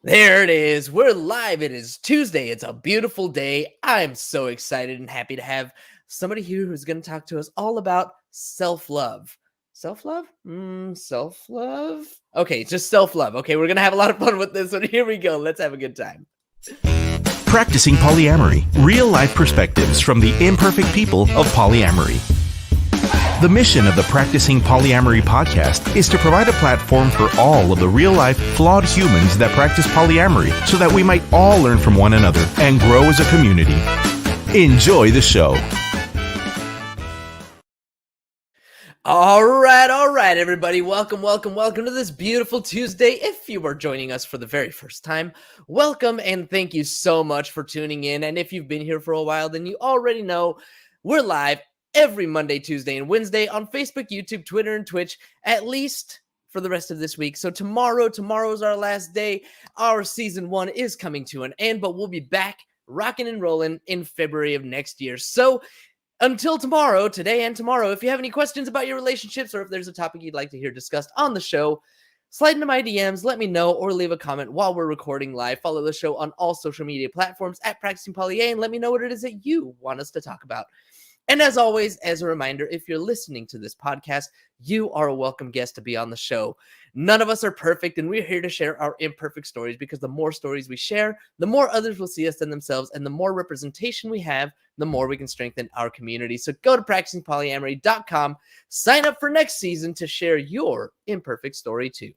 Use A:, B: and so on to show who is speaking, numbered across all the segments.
A: There it is. We're live. It is Tuesday. It's a beautiful day. I'm so excited and happy to have somebody here who's going to talk to us all about self-love. Self-love? Self-love? Okay, just self-love. Okay, we're going to have a lot of fun with this one. Here we go. Let's have a good time.
B: Practicing Polyamory, real-life perspectives from the imperfect people of polyamory. The mission of the Practicing Polyamory podcast is to provide a platform for all of the real-life, flawed humans that practice polyamory so that we might all learn from one another and grow as a community. Enjoy the show.
A: All right, everybody. Welcome to this beautiful Tuesday. If you are joining us for the very first time, welcome and thank you so much for tuning in. And if you've been here for a while, then you already know we're live every Monday, Tuesday, and Wednesday on Facebook, YouTube, Twitter, and Twitch, at least for the rest of this week. So tomorrow's our last day. Our season 1 is coming to an end, but we'll be back rocking and rolling in February of next year. So until tomorrow, today and tomorrow, if you have any questions about your relationships or if there's a topic you'd like to hear discussed on the show, slide into my DMs, let me know, or leave a comment while we're recording live. Follow the show on all social media platforms at Practicing Polya and let me know what it is that you want us to talk about. And as always, as a reminder, if you're listening to this podcast, you are a welcome guest to be on the show. None of us are perfect, and we're here to share our imperfect stories because the more stories we share, the more others will see us in themselves, and the more representation we have, the more we can strengthen our community. So go to practicingpolyamory.com, sign up for next season to share your imperfect story too.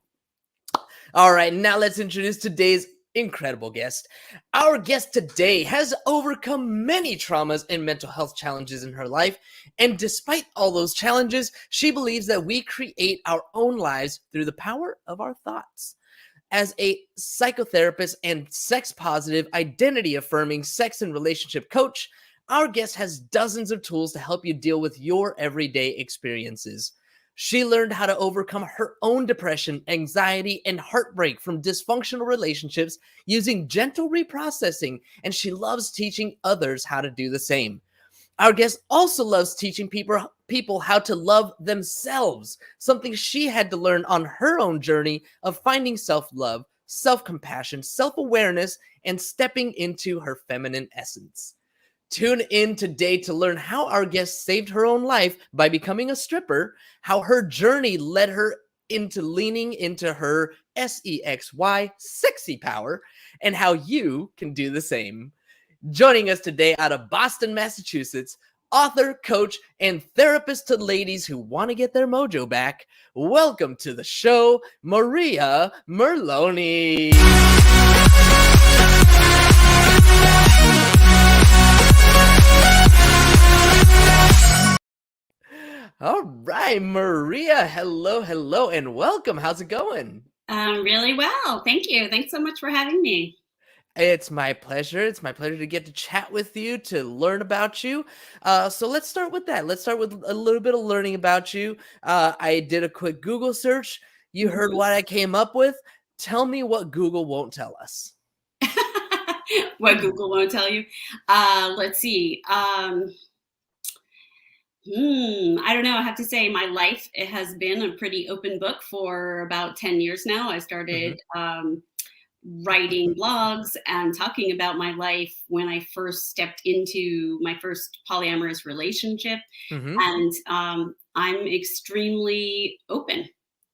A: All right, now let's introduce today's incredible guest. Our guest today has overcome many traumas and mental health challenges in her life, and despite all those challenges, she believes that we create our own lives through the power of our thoughts. As a psychotherapist and sex-positive, identity-affirming sex and relationship coach, our guest has dozens of tools to help you deal with your everyday experiences. She learned how to overcome her own depression, anxiety, and heartbreak from dysfunctional relationships using gentle reprocessing, and she loves teaching others how to do the same. Our guest also loves teaching people how to love themselves, something she had to learn on her own journey of finding self-love, self-compassion, self-awareness, and stepping into her feminine essence. Tune in today to learn how our guest saved her own life by becoming a stripper, how her journey led her into leaning into her S.E.X.Y sexy power, and how you can do the same. Joining us today out of Boston, Massachusetts, author, coach, and therapist to ladies who want to get their mojo back, welcome to the show, Maria Merloni. All right, Maria, hello, and welcome. How's it going?
C: Really well. Thank you. Thanks so much for having me.
A: It's my pleasure. It's my pleasure to get to chat with you, to learn about you. So let's start with that. Let's start with a little bit of learning about you. I did a quick Google search. You heard what I came up with. Tell me what Google won't tell us.
C: What Google won't tell you. Let's see. I don't know. I have to say my life, it has been a pretty open book for about 10 years now. I started writing blogs and talking about my life when I first stepped into my first polyamorous relationship. And I'm extremely open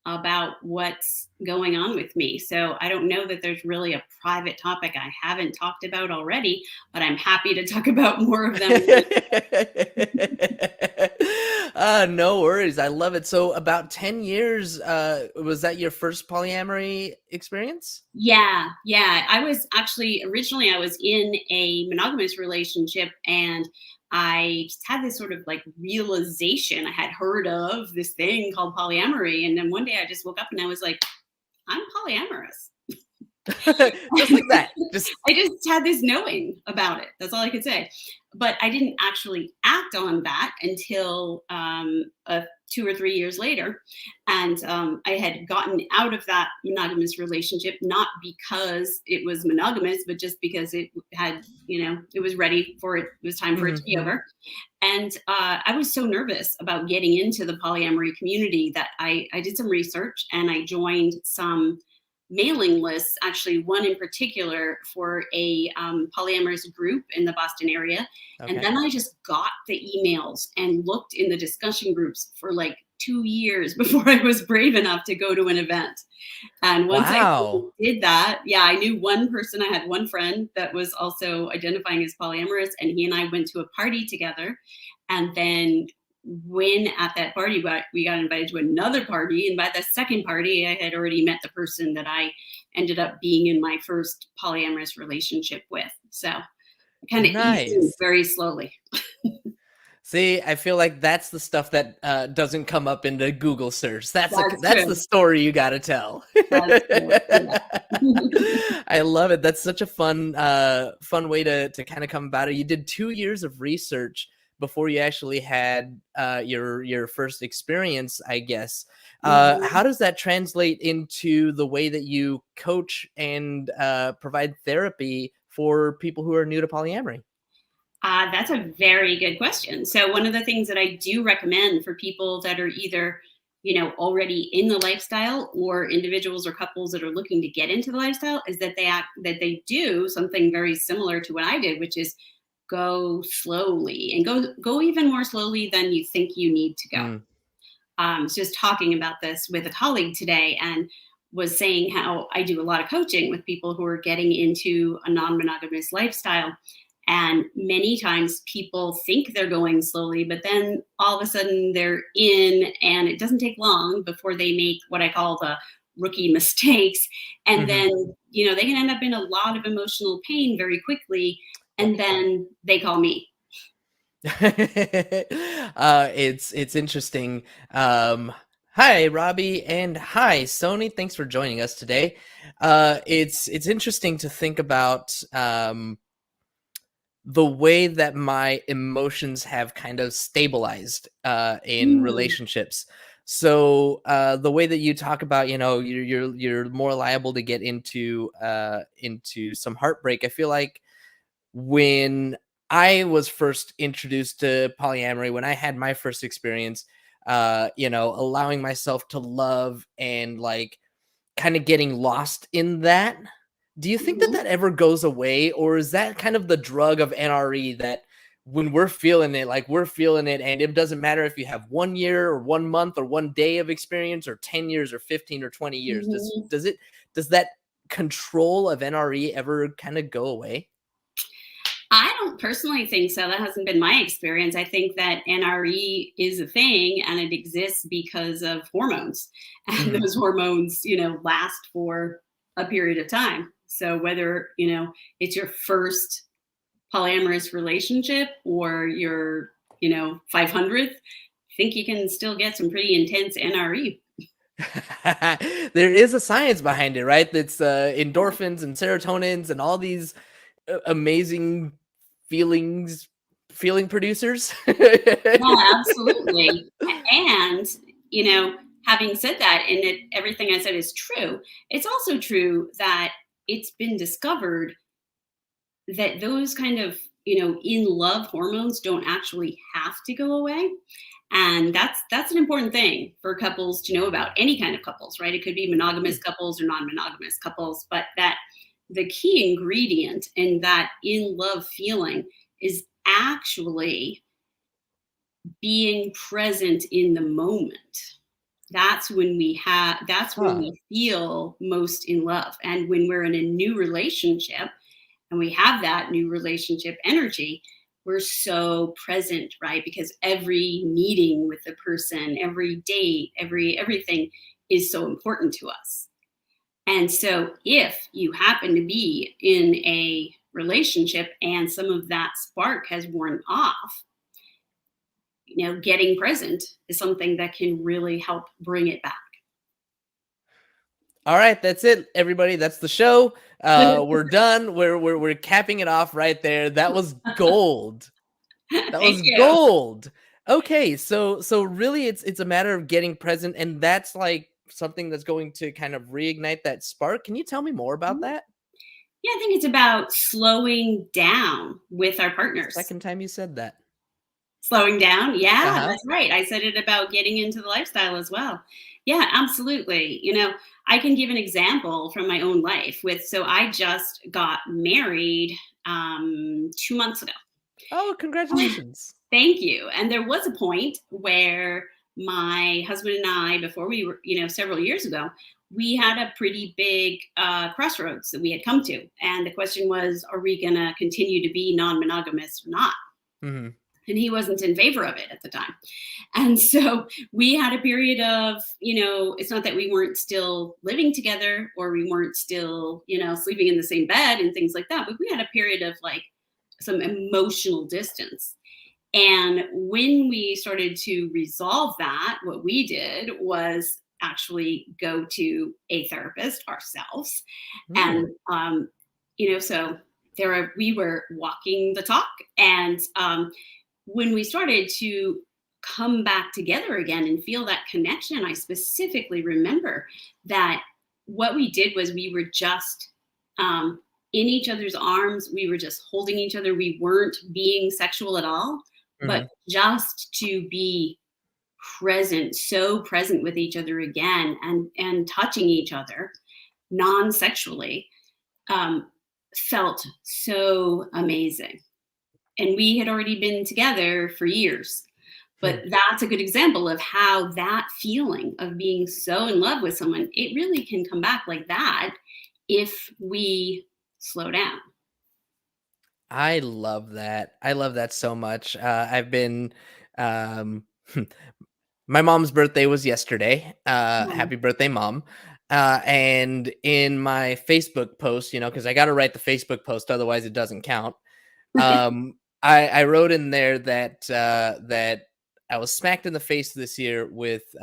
C: about what's going on with me. So I don't know that there's really a private topic I haven't talked about already, but I'm happy to talk about more of them.
A: No worries. I love it. So about 10 years, was that your first polyamory experience?
C: Yeah. I was actually, originally I was in a monogamous relationship, and I just had this sort of like realization. I had heard of this thing called polyamory. And then one day I just woke up and I was like, I'm polyamorous.
A: Just like that.
C: I just had this knowing about it. That's all I could say. But I didn't actually act on that until 2 or 3 years later. And I had gotten out of that monogamous relationship, not because it was monogamous, but just because it had, it was ready for it. It was time for it to be over. And I was so nervous about getting into the polyamory community that I did some research and I joined some mailing lists, actually one in particular for a polyamorous group in the Boston area. And
A: Okay.
C: then I just got the emails and looked in the discussion groups for like 2 years before I was brave enough to go to an event. And once I
A: Wow.
C: did that, yeah, I knew one person. I had one friend that was also identifying as polyamorous, and he and I went to a party together. And then when at that party, we got invited to another party. And by the second party, I had already met the person that I ended up being in my first polyamorous relationship with. So I kind of eased in
A: Nice.
C: very slowly.
A: See, I feel like that's the stuff that doesn't come up into Google search.
C: That's
A: That's the
C: true.
A: story you got to tell.
C: That's true. Yeah.
A: I love it. That's such a fun way to kind of come about it. You did 2 years of research before you actually had your first experience, I guess.
C: Mhm.
A: How does that translate into the way that you coach and provide therapy for people who are new to polyamory?
C: That's a very good question. So one of the things that I do recommend for people that are either, already in the lifestyle, or individuals or couples that are looking to get into the lifestyle, is that they do something very similar to what I did, which is go slowly, and go even more slowly than you think you need to go.
A: Mm,
C: Was just talking about this with a colleague today, and was saying how I do a lot of coaching with people who are getting into a non-monogamous lifestyle. And many times people think they're going slowly, but then all of a sudden they're in, and it doesn't take long before they make what I call the rookie mistakes. And
A: mhm.
C: then, they can end up in a lot of emotional pain very quickly.
A: Oh,
C: And then they call me.
A: it's interesting. Hi, Robbie, and hi, Sony. Thanks for joining us today. It's interesting to think about the way that my emotions have kind of stabilized in
C: Mm,
A: relationships. So the way that you talk about, you're more liable to get into some heartbreak. I feel like when I was first introduced to polyamory, when I had my first experience, allowing myself to love and like kind of getting lost in that. Do you think that
C: mhm.
A: that ever goes away, or is that kind of the drug of NRE that when we're feeling it, like we're feeling it, and it doesn't matter if you have 1 year or 1 month or 1 day of experience or 10 years or 15 or 20 years?
C: Mhm.
A: Does that control of NRE ever kind of go away?
C: I don't personally think so. That hasn't been my experience. I think that NRE is a thing, and it exists because of hormones. And
A: Hmm.
C: those hormones, last for a period of time. So whether, it's your first polyamorous relationship or your, 500th, I think you can still get some pretty intense NRE.
A: There is a science behind it, right? That's endorphins and serotonins and all these amazing feelings, feeling producers.
C: Yeah, absolutely. And, you know, having said that, and everything I said is true, it's also true that it's been discovered that those kind of, in love hormones don't actually have to go away. And that's an important thing for couples to know about, any kind of couples, right? It could be
A: Hmm.
C: monogamous couples or non-monogamous couples, but that the key ingredient in that in love feeling is actually being present in the moment. That's when
A: Huh.
C: we feel most in love. And when we're in a new relationship and we have that new relationship energy, we're so present, right? Because every meeting with the person, every date, everything is so important to us. And so if you happen to be in a relationship and some of that spark has worn off, getting present is something that can really help bring it back.
A: All right, that's it, everybody. That's the show. We're done. We're capping it off right there. That was gold. That
C: Thank
A: was
C: you.
A: gold. Okay, so really it's a matter of getting present, and that's like something that's going to kind of reignite that spark. Can you tell me more about that?
C: Yeah, I think it's about slowing down with our partners.
A: Second time you said that.
C: Slowing down. Yeah,
A: Uh-huh.
C: that's right. I said it about getting into the lifestyle as well. Yeah, absolutely. I can give an example from my own life so I just got married 2 months ago.
A: Oh, congratulations.
C: Thank you. And there was a point where my husband and I, before we were, several years ago, we had a pretty big crossroads that we had come to. And the question was, are we going to continue to be non monogamous or not?
A: Mhm.
C: And he wasn't in favor of it at the time. And so we had a period of, it's not that we weren't still living together or we weren't still, sleeping in the same bed and things like that, but we had a period of like some emotional distance. And when we started to resolve that, what we did was actually go to a therapist ourselves.
A: Mm.
C: And, so we were walking the talk. And when we started to come back together again and feel that connection, I specifically remember that what we did was we were just in each other's arms. We were just holding each other. We weren't being sexual at all, but
A: Mhm.
C: just to be present, so present with each other again and touching each other non-sexually um, felt so amazing. And we had already been together for years. But
A: Hmm.
C: that's a good example of how that feeling of being so in love with someone, it really can come back like that if we slow down.
A: I love that. I love that so much. I've been um my mom's birthday was yesterday.
C: Yeah.
A: Happy birthday, mom. And in my Facebook post, because I got to write the Facebook post, otherwise it doesn't count. I wrote in there that I was smacked in the face this year with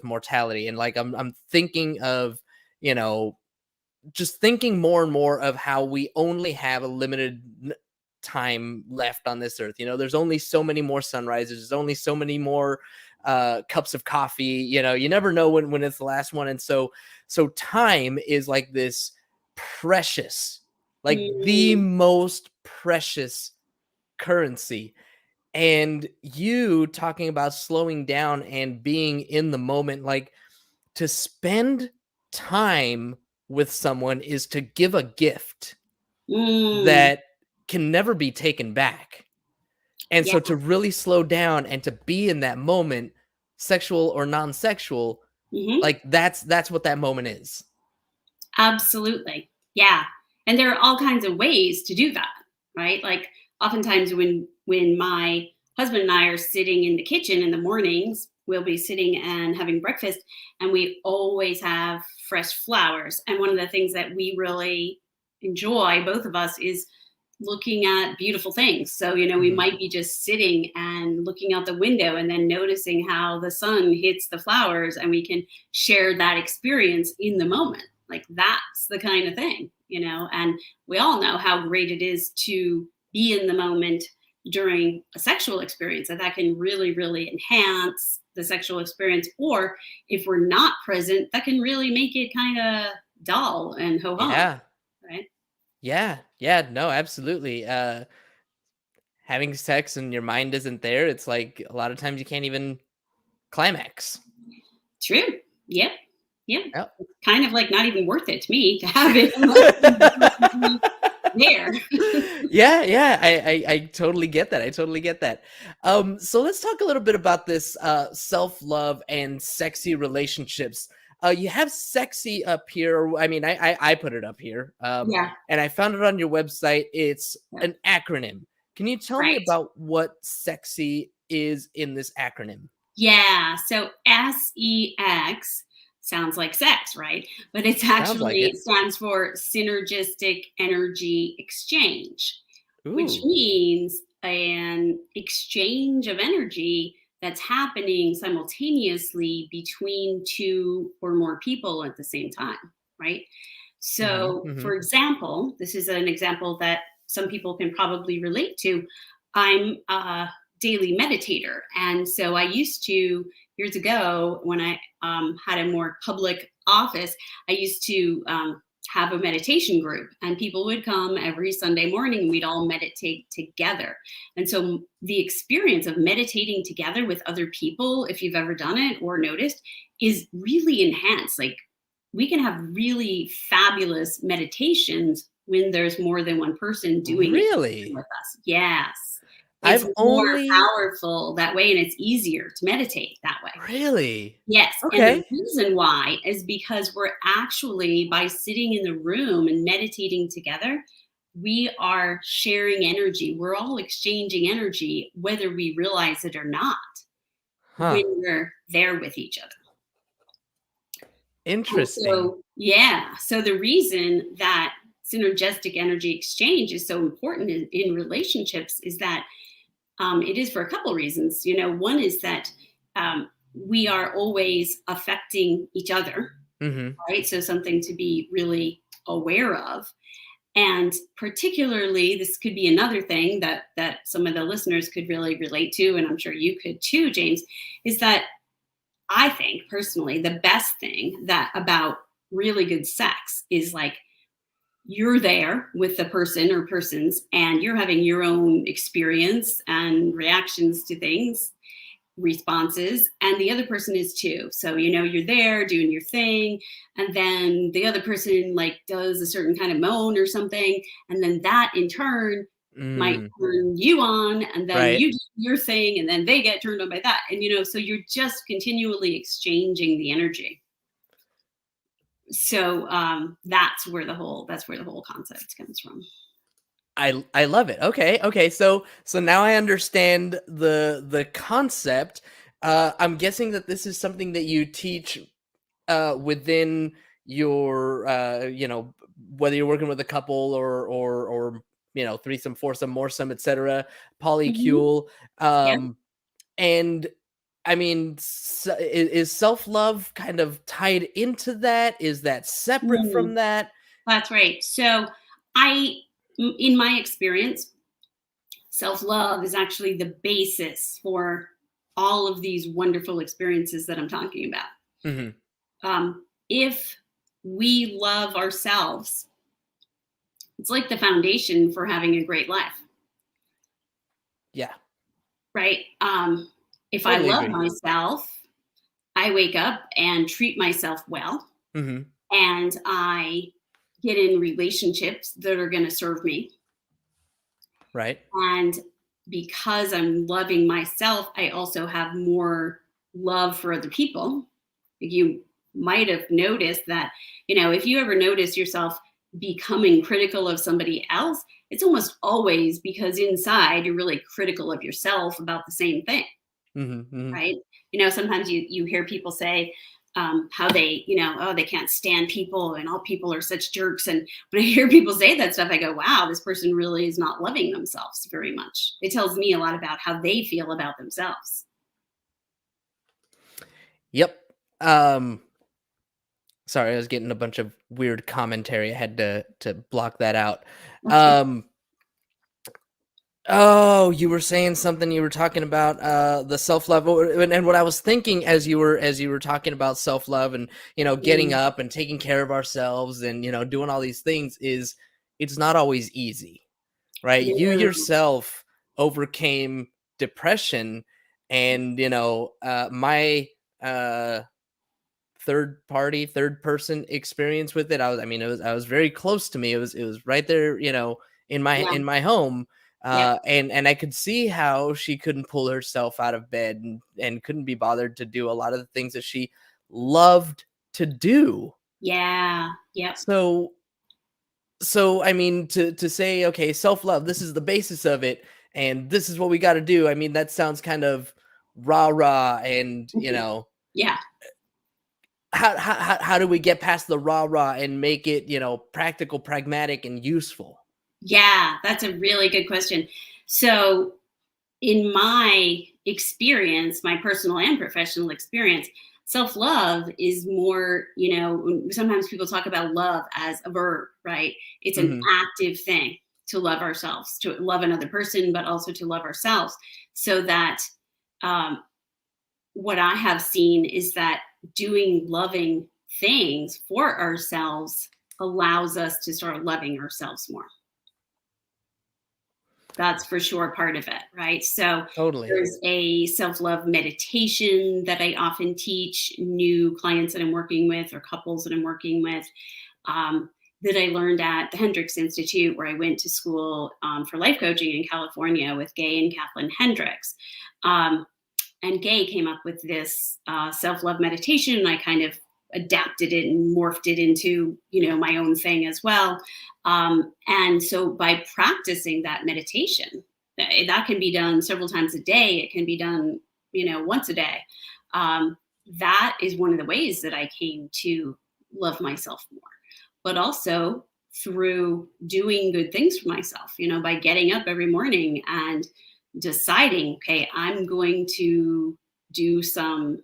A: mortality, and like I'm thinking of you know just thinking more and more of how we only have a limited time left on this earth. There's only so many more sunrises, there's only so many more cups of coffee. You never know when it's the last one. And so time is like this precious, like the
C: Mm,
A: most precious currency. And you talking about slowing down and being in the moment, like, to spend time with someone is to give a gift
C: mm,
A: that can never be taken back. And
C: yeah.
A: so to really slow down and to be in that moment, sexual or non-sexual,
C: Hmm.
A: like that's what that moment is.
C: Absolutely. Yeah. And there are all kinds of ways to do that, right? Like oftentimes when my husband and I are sitting in the kitchen in the mornings, we'll be sitting and having breakfast and we always have fresh flowers. And one of the things that we really enjoy, both of us, is looking at beautiful things. So, we
A: Mhm.
C: might be just sitting and looking out the window and then noticing how the sun hits the flowers and we can share that experience in the moment. Like that's the kind of thing, and we all know how great it is to be in the moment during a sexual experience, that can really, really enhance the sexual experience. Or if we're not present, that can really make it kind of dull and ho hum,
A: Yeah.
C: right?
A: Yeah. Yeah. No, absolutely. Having sex and your mind isn't there, it's like a lot of times you can't even climax.
C: True. Yep. Yep.
A: Yep.
C: It's kind of like not even worth it to me to have it unless the person there.
A: Yeah, yeah, I totally get that. I totally get that. So let's talk a little bit about this self-love and sexy relationships. You have sexy up here. I mean, I put it up here.
C: Yeah.
A: And I found it on your website. It's
C: Yeah.
A: an acronym. Can you tell me
C: Right.
A: about what sexy is in this acronym?
C: Yeah. So SEX sounds like sex, right? But it's
A: Sounds like
C: actually
A: it.
C: it stands for synergistic energy exchange, which
A: Ooh.
C: means an exchange of energy that's happening simultaneously between two or more people at the same time, right?
A: Mm-hmm,
C: So,
A: mm-hmm.
C: for example, this is an example that some people can probably relate to. I'm a daily meditator. And so I used to, years ago, when I had a more public office, I used to have a meditation group, and people would come every Sunday morning and we'd all meditate together. And so the experience of meditating together with other people, if you've ever done it or noticed, is really enhanced. Like, we can have really fabulous meditations when there's more than one person doing it
A: Really?
C: with us. Yes. It's
A: I've
C: more
A: only
C: powerful that way, and it's easier to meditate that way.
A: really?
C: Yes, and the
A: Okay.
C: reason why is because we're actually, by sitting in the room and meditating together, we are sharing energy. We're all exchanging energy, whether we realize it or not,
A: Huh.
C: when we're there with each other. And
A: Interesting.
C: so, yeah, so the reason that synergistic energy exchange is so important in relationships is that it is for a couple reasons. One is that we are always affecting each other,
A: Mhm.
C: right? So something to be really aware of. And particularly, this could be another thing that some of the listeners could really relate to, and I'm sure you could too, James, is that I think personally the best thing that about really good sex is like you're there with the person or persons and you're having your own experience and reactions to things, responses, and the other person is too. So you're there doing your thing, and then the other person like does a certain kind of moan or something, and then that in turn might
A: Mm.
C: turn you on, and then
A: Right.
C: you do your thing, and then they get turned on by that, and so you're just continually exchanging the energy. So that's where the whole concept comes from.
A: I love it. Okay. Okay. So now I understand the concept. I'm guessing that this is something that you teach within your whether you're working with a couple or threesome, foursome, moresome, etc.
C: Mhm.
A: Polycule.
C: Yeah.
A: And I mean, is self-love kind of tied into that? Is that separate from
C: Mm,
A: that?
C: that's right. So in my experience, self-love is actually the basis for all of these wonderful experiences that I'm talking about.
A: Hmm.
C: If we love ourselves, it's like the foundation for having a great life,
A: Yeah,
C: right? If I
A: totally
C: love
A: agree.
C: myself, I wake up and treat myself well,
A: Hmm.
C: and I get in relationships that are going to serve me.
A: Right.
C: And because I'm loving myself, I also have more love for other people. You might have noticed that, if you ever notice yourself becoming critical of somebody else, it's almost always because inside you're really critical of yourself about the same thing,
A: Hmm. Hmm.
C: right? Sometimes you hear people say how they, oh, they can't stand people and all people are such jerks. And when I hear people say that stuff, I go, wow, this person really is not loving themselves very much. It tells me a lot about how they feel about themselves.
A: Yep. Um, Sorry, I was getting a bunch of weird commentary. I had to block that out.
C: Okay.
A: Um, oh, you were saying something. You were talking about the self love, and what I was thinking as you were talking about self love, and getting
C: Mm,
A: up and taking care of ourselves, and doing all these things is it's not always easy, right? You
C: no,
A: yourself overcame depression, and my uh third person experience with it. I was very close to me. It was right there, in my
C: yeah,
A: in my home.
C: yep,
A: And I could see how she couldn't pull herself out of bed, and couldn't be bothered to do a lot of the things that she loved to do.
C: yeah, yep,
A: So I mean, to say, okay, self-love, this is the basis of it, and this is what we got to do. I mean, that sounds kind of rah rah, and
C: mhm, yeah.
A: how do we get past the rah rah and make it, practical, pragmatic, and useful?
C: Yeah, that's a really good question. So, in my experience, my personal and professional experience, self love is more, sometimes people talk about love as a verb, right? It's an
A: Hmm.
C: active thing to love ourselves, to love another person, but also to love ourselves. So that um, what I have seen is that doing loving things for ourselves allows us to start loving ourselves more. That's for sure part of it, right? So
A: Totally.
C: there's a self-love meditation that I often teach new clients that I'm working with or couples that I'm working with, um, that I learned at the Hendricks Institute, where I went to school for life coaching in California with Gay and Kathleen Hendricks. Um, and Gay came up with this self-love meditation, and I kind of adapted it and morphed it into, my own thing as well. And so by practicing that meditation, that can be done several times a day. It can be done, once a day. That is one of the ways that I came to love myself more, but also through doing good things for myself, by getting up every morning and deciding, okay, I'm going to do some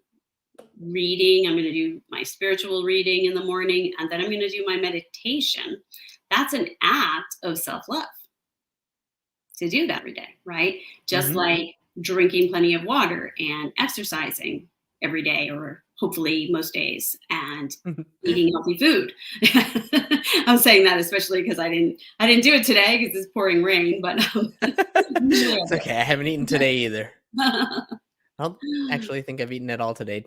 C: reading. I'm going to do my spiritual reading in the morning, and then I'm going to do my meditation. That's an act of self-love to do that every day, right? Just like drinking plenty of water and exercising every day, or hopefully most days, and eating healthy food. I'm saying that especially because I didn't do it today because it's pouring rain, but
A: It's okay. I haven't eaten today either. I don't actually think I've eaten at all today.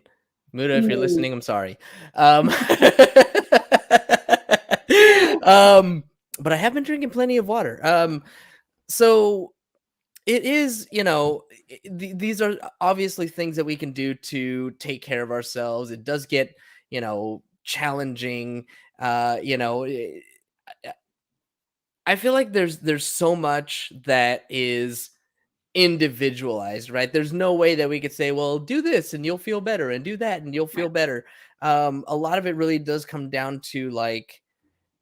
A: Muda, if you're listening, I'm sorry. But I have been drinking plenty of water. So it is, these are obviously things that we can do to take care of ourselves. It does get, challenging. I feel like there's so much that is individualized, right? There's no way that we could say, well, do this and you'll feel better, and do that and you'll feel better. A lot of it really does come down to like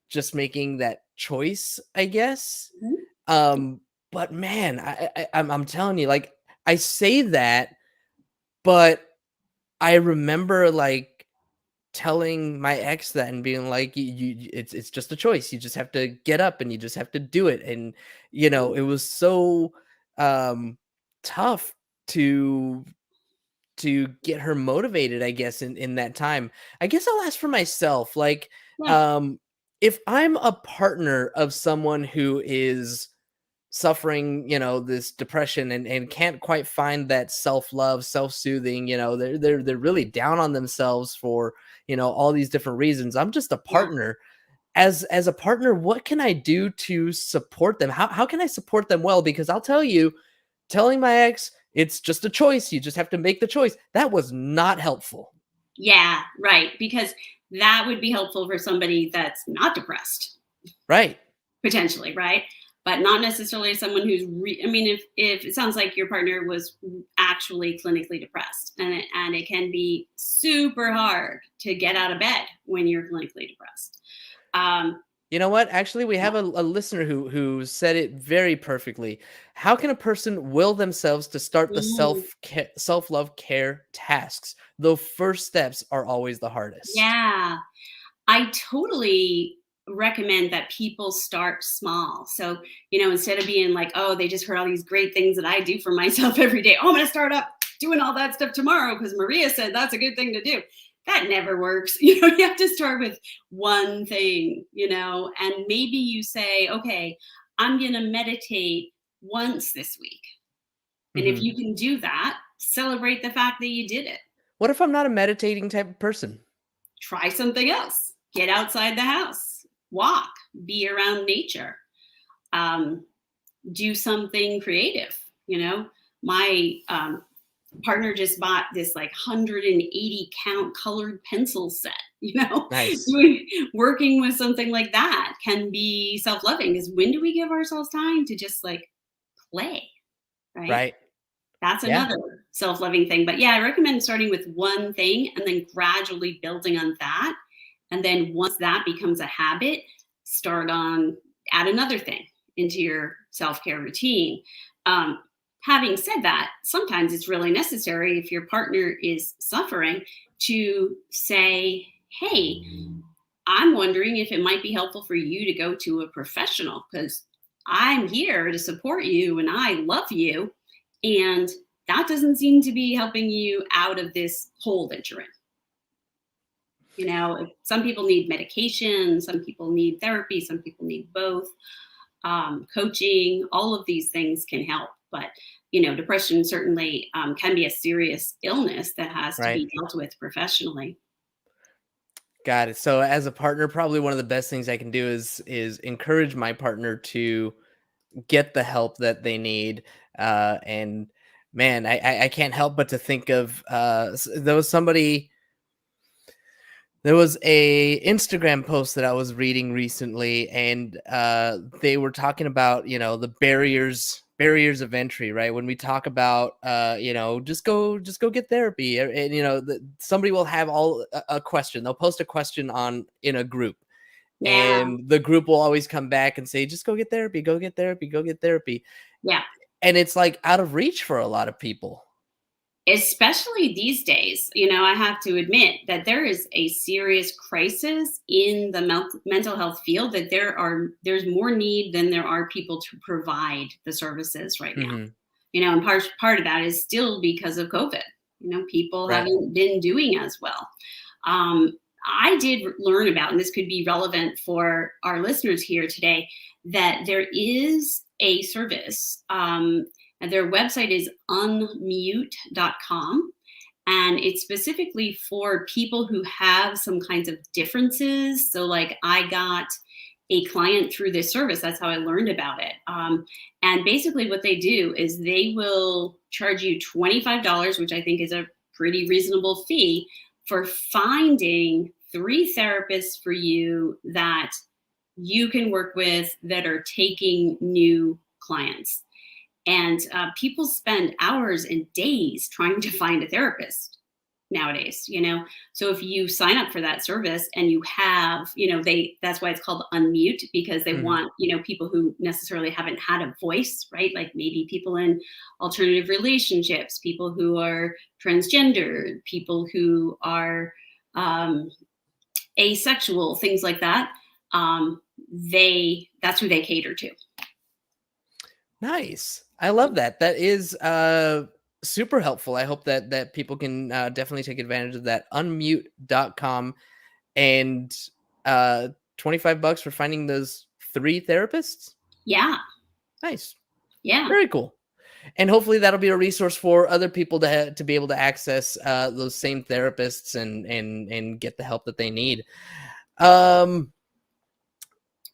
A: just making that choice, I guess. But man, I'm telling you, like, I say that, but I remember like telling my ex that and being like, it's just a choice. You just have to get up and you just have to do it. And it was so tough to get her motivated, I guess, in that time. I guess I'll ask for myself, like, if I'm a partner of someone who is suffering, this depression, and can't quite find that self-love, self-soothing, they're really down on themselves for, all these different reasons. I'm just a partner. As a partner, what can I do to support them? How can I support them well? Because I'll tell you, telling my ex, it's just a choice, you just have to make the choice, that was not helpful.
C: Yeah, right. Because that would be helpful for somebody that's not depressed.
A: Right.
C: Potentially, right? But not necessarily someone who's, if it sounds like your partner was actually clinically depressed, and it can be super hard to get out of bed when you're clinically depressed.
A: You know what? Actually, we have a listener who said it very perfectly. How can a person will themselves to start the self-love care tasks? The first steps are always the hardest.
C: Yeah, I totally recommend that people start small. So, instead of being like, oh, they just heard all these great things that I do for myself every day. Oh, I'm going to start up doing all that stuff tomorrow because Maria said that's a good thing to do. That never works. You have to start with one thing, and maybe you say, okay, I'm going to meditate once this week. And if you can do that, celebrate the fact that you did it.
A: What if I'm not a meditating type of person?
C: Try something else. Get outside the house, walk, be around nature, do something creative. My partner just bought this like 180 count colored pencil set.
A: Nice.
C: Working with something like that can be self-loving, because when do we give ourselves time to just like play? Right. That's another self-loving thing. But yeah, I recommend starting with one thing and then gradually building on that. And then once that becomes a habit, add another thing into your self-care routine. Having said that, sometimes it's really necessary, if your partner is suffering, to say, hey, I'm wondering if it might be helpful for you to go to a professional, because I'm here to support you and I love you. And that doesn't seem to be helping you out of this hole that you're in. Some people need medication, some people need therapy, some people need both. Coaching, all of these things can help. But, depression certainly can be a serious illness that has to
A: Right.
C: be dealt with professionally.
A: Got it. So as a partner, probably one of the best things I can do is encourage my partner to get the help that they need. And man, I can't help but to think of there was a Instagram post that I was reading recently, and they were talking about, the barriers of entry, right? When we talk about just go get therapy, and somebody will have a question. They'll post a question in a group,
C: Yeah,
A: and the group will always come back and say, just go get therapy, go get therapy, go get therapy.
C: yeah.
A: And it's like out of reach for a lot of people.
C: Especially these days, I have to admit that there is a serious crisis in the mental health field, that there's more need than there are people to provide the services right now.
A: Hmm.
C: And part of that is still because of COVID. People
A: Right.
C: haven't been doing as well. Um, I did learn about, and this could be relevant for our listeners here today, that there is a service. And their website is unmute.com. And it's specifically for people who have some kinds of differences. So, like, I got a client through this service. That's how I learned about it. And basically, what they do is they will charge you $25, which I think is a pretty reasonable fee, for finding 3 therapists for you that you can work with that are taking new clients. And people spend hours and days trying to find a therapist nowadays. So if you sign up for that service and you have, that's why it's called Unmute, because they
A: Hmm.
C: want, people who necessarily haven't had a voice, right? Like maybe people in alternative relationships, people who are transgender, people who are asexual, things like that. That's who they cater to.
A: Nice. I love that. That is super helpful. I hope that people can definitely take advantage of that. Unmute.com, and uh $25 for finding those 3 therapists.
C: Yeah.
A: Nice.
C: Yeah.
A: Very cool. And hopefully that'll be a resource for other people to be able to access those same therapists and get the help that they need.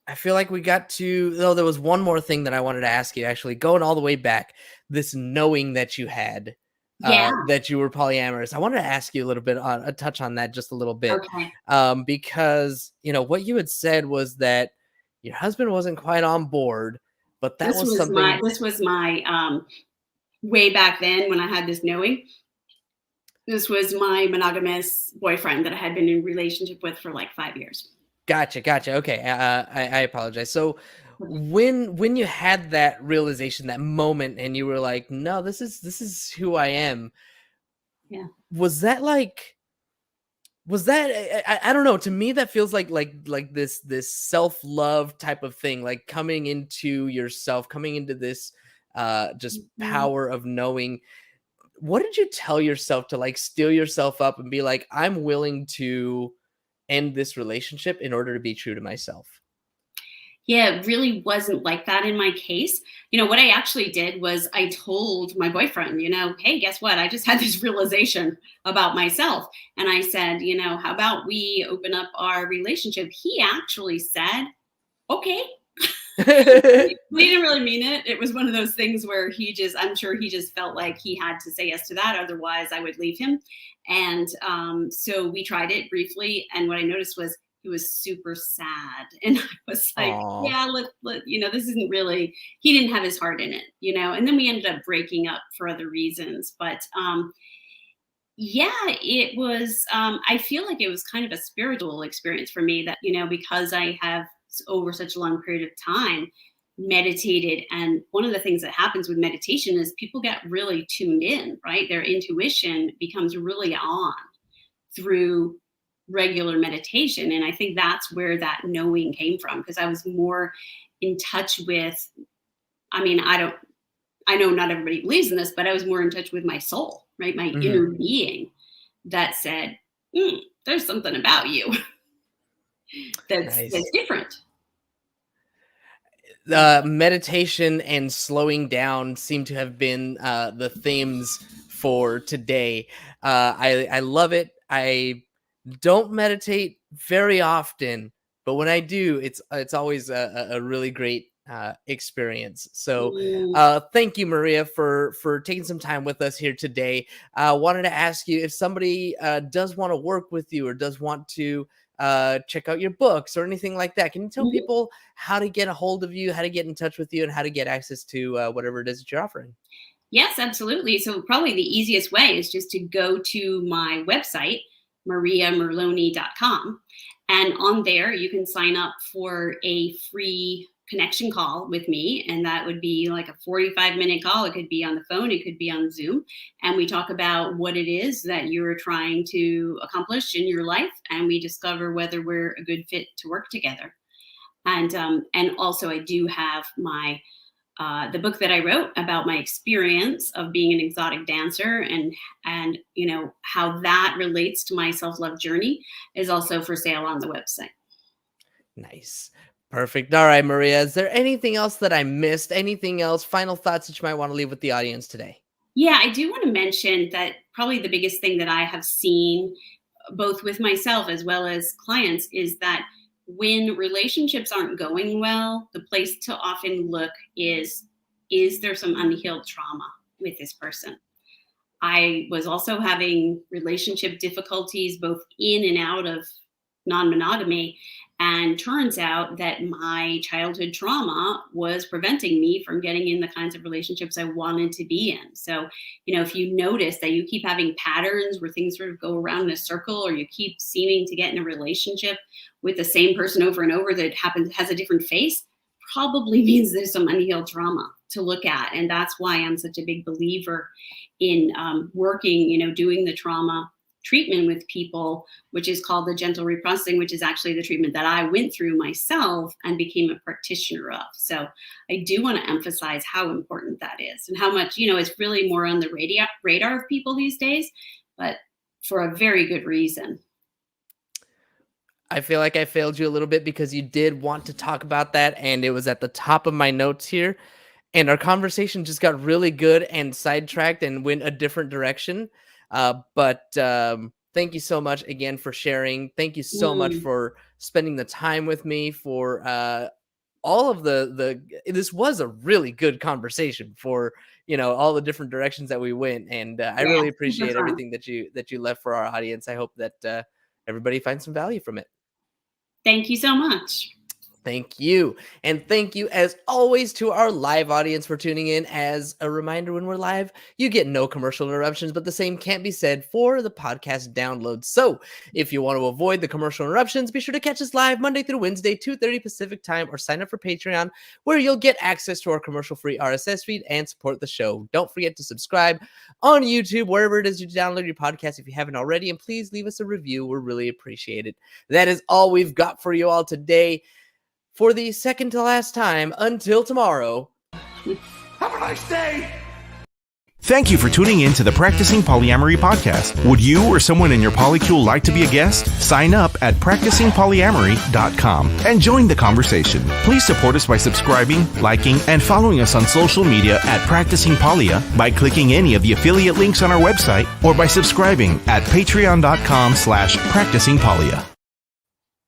A: I feel like we got to, though, there was one more thing that I wanted to ask you, actually, going all the way back, this knowing that you had,
C: Yeah.
A: that you were polyamorous. I wanted to ask you a little bit on a touch on that, just a little bit,
C: Okay.
A: because, what you had said was that your husband wasn't quite on board, but that was something.
C: This was my way back then when I had this knowing. This was my monogamous boyfriend that I had been in a relationship with for like 5 years.
A: Gotcha. Okay, I apologize. So when you had that realization, that moment, and you were like, "No, this is who I am,"
C: Yeah.
A: was that like? Was that I don't know? To me, that feels like this self-love type of thing, like coming into yourself, coming into this just
C: Mhm.
A: power of knowing. What did you tell yourself to like steel yourself up and be like, I'm willing to end this relationship in order to be true to myself?
C: Yeah, it really wasn't like that in my case. What I actually did was I told my boyfriend, hey, guess what? I just had this realization about myself. And I said, how about we open up our relationship? He actually said, okay. We didn't really mean it. It was one of those things where I'm sure he just felt like he had to say yes to that. Otherwise, I would leave him. And so we tried it briefly. And what I noticed was he was super sad. And I was like,
A: Aw.
C: yeah, this isn't really, he didn't have his heart in it, and then we ended up breaking up for other reasons. But yeah, it was, I feel like it was kind of a spiritual experience for me that, because I have over such a long period of time meditated. And one of the things that happens with meditation is people get really tuned in, right? Their intuition becomes really on through regular meditation. And I think that's where that knowing came from, because I was more in touch with, I know not everybody believes in this, but I was more in touch with my soul, right? My
A: Mhm.
C: inner being that said, there's something about you that's different.
A: Meditation and slowing down seem to have been the themes for today. I love it. I don't meditate very often, but when I do, it's always a really great experience. So
C: Mm.
A: thank you, Maria, for taking some time with us here today. Wanted to ask you if somebody does want to work with you or does want to check out your books or anything like that. Can you tell
C: Mhm.
A: people how to get a hold of you, how to get in touch with you, and how to get access to whatever it is that you're offering?
C: Yes, absolutely. So probably the easiest way is just to go to my website, mariamerloni.com. And on there, you can sign up for a free connection call with me. And that would be like a 45-minute call. It could be on the phone, it could be on Zoom. And we talk about what it is that you're trying to accomplish in your life. And we discover whether we're a good fit to work together. And also, I do have my the book that I wrote about my experience of being an exotic dancer and how that relates to my self-love journey is also for sale on the website.
A: Nice. Perfect. All right, Maria. Is there anything else that I missed? Anything else? Final thoughts that you might want to leave with the audience today?
C: Yeah, I do want to mention that probably the biggest thing that I have seen both with myself as well as clients is that when relationships aren't going well, the place to often look is there some unhealed trauma with this person? I was also having relationship difficulties both in and out of non-monogamy. And turns out that my childhood trauma was preventing me from getting in the kinds of relationships I wanted to be in. So, if you notice that you keep having patterns where things sort of go around in a circle, or you keep seeming to get in a relationship with the same person over and over that has a different face, probably means there's some unhealed trauma to look at. And that's why I'm such a big believer in working, doing the trauma treatment with people, which is called the gentle reprocessing, which is actually the treatment that I went through myself and became a practitioner of. So I do want to emphasize how important that is and how much, it's really more on the radar of people these days, but for a very good reason.
A: I feel like I failed you a little bit because you did want to talk about that, and it was at the top of my notes here. And our conversation just got really good and sidetracked and went a different direction. But thank you so much again for sharing. Thank you so much
C: Mm.
A: for spending the time with me, for all of this was a really good conversation for, all the different directions that we went. And I
C: Yeah,
A: really
C: super
A: appreciate
C: fun.
A: everything that you left for our audience. I hope that everybody finds some value from it.
C: Thank you so much.
A: Thank you. And thank you, as always, to our live audience for tuning in. As a reminder, when we're live, you get no commercial interruptions, but the same can't be said for the podcast download. So if you want to avoid the commercial interruptions, be sure to catch us live Monday through Wednesday, 2:30 Pacific time, or sign up for Patreon, where you'll get access to our commercial-free RSS feed and support the show. Don't forget to subscribe on YouTube, wherever it is you download your podcast if you haven't already, and please leave us a review. We're really appreciate it. That is all we've got for you all today. For the second to last time, until tomorrow.
B: Have a nice day! Thank you for tuning in to the Practicing Polyamory podcast. Would you or someone in your polycule like to be a guest? Sign up at practicingpolyamory.com and join the conversation. Please support us by subscribing, liking, and following us on social media at Practicing Polya by clicking any of the affiliate links on our website or by subscribing at patreon.com/practicingpolya.